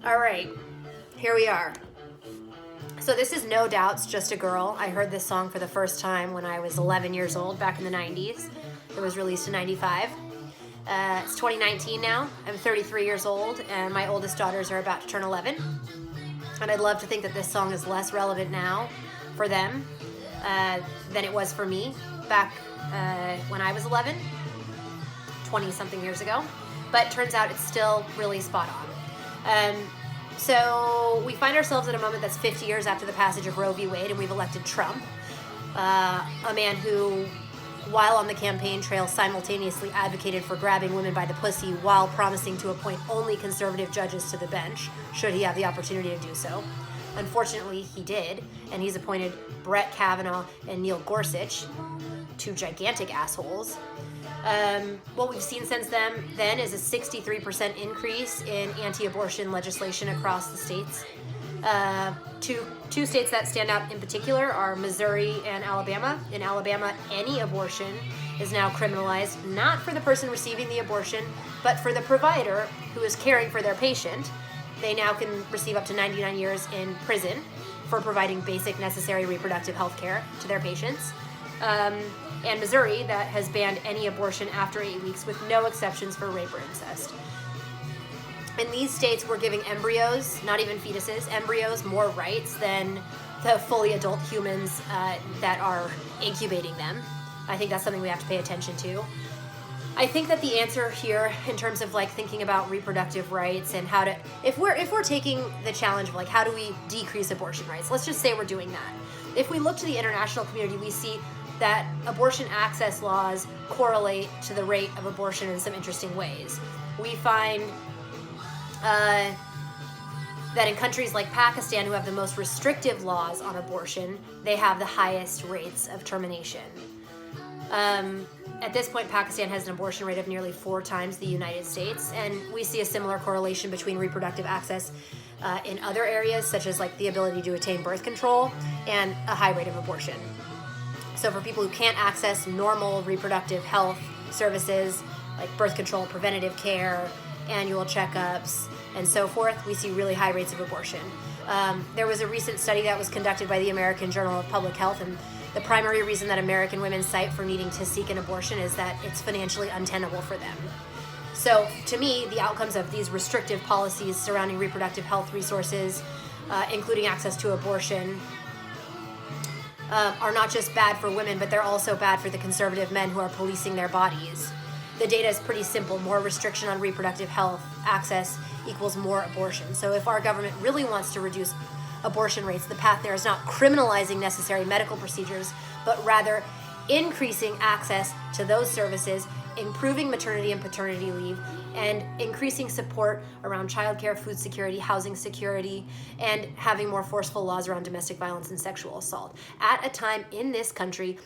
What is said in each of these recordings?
All right, here we are. So this is No Doubt's Just a Girl. I heard this song for the first time when I was 11 years old back in the 90s. It was released in 95. It's 2019 now. I'm 33 years old and my oldest daughters are about to turn 11. And I'd love to think that this song is less relevant now for them than it was for me back when I was 11, 20 something years ago. But turns out it's still really spot on. So we find ourselves at a moment that's 50 years after the passage of Roe v. Wade, and we've elected Trump, a man who, while on the campaign trail, simultaneously advocated for grabbing women by the pussy while promising to appoint only conservative judges to the bench, should he have the opportunity to do so. Unfortunately, he did, and he's appointed Brett Kavanaugh and Neil Gorsuch, two gigantic assholes. What we've seen since then is a 63% increase in anti-abortion legislation across the states. Two states that stand out in particular are Missouri and Alabama. In Alabama, any abortion is now criminalized, not for the person receiving the abortion, but for the provider who is caring for their patient. They now can receive up to 99 years in prison for providing basic necessary reproductive health care to their patients. And Missouri, that has banned any abortion after 8 weeks with no exceptions for rape or incest. In these states, we're giving embryos, not even fetuses, embryos more rights than the fully adult humans that are incubating them. I think that's something we have to pay attention to. I think that the answer here, in terms of like thinking about reproductive rights and how to, if we're taking the challenge of like how do we decrease abortion rights, let's just say we're doing that. If we look to the international community, we see that abortion access laws correlate to the rate of abortion in some interesting ways. We find that in countries like Pakistan, who have the most restrictive laws on abortion, they have the highest rates of termination. At this point, Pakistan has an abortion rate of nearly 4 times the United States, and we see a similar correlation between reproductive access in other areas, such as like the ability to attain birth control and a high rate of abortion. So for people who can't access normal reproductive health services like birth control, preventative care, annual checkups, and so forth, we see really high rates of abortion. There was a recent study that was conducted by the American Journal of Public Health, and the primary reason that American women cite for needing to seek an abortion is that it's financially untenable for them. So to me, the outcomes of these restrictive policies surrounding reproductive health resources, including access to abortion, are not just bad for women, but they're also bad for the conservative men who are policing their bodies. The data is pretty simple. More restriction on reproductive health access equals more abortion. So if our government really wants to reduce abortion rates, the path there is not criminalizing necessary medical procedures, but rather increasing access to those services, improving maternity and paternity leave, and increasing support around childcare, food security, housing security, and having more forceful laws around domestic violence and sexual assault. At a time in this country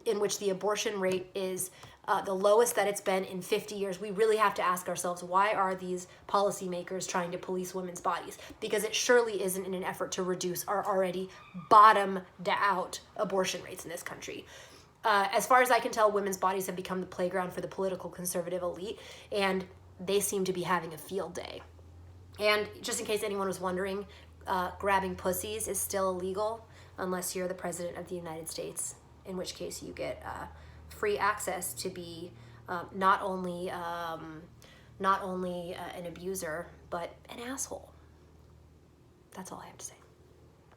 in which the abortion rate is the lowest that it's been in 50 years, we really have to ask ourselves, why are these policymakers trying to police women's bodies? Because it surely isn't in an effort to reduce our already bottomed out abortion rates in this country. As far as I can tell, women's bodies have become the playground for the political conservative elite, and they seem to be having a field day. And just in case anyone was wondering, grabbing pussies is still illegal unless you're the president of the United States, in which case you get free access to be not only an abuser, but an asshole. That's all I have to say.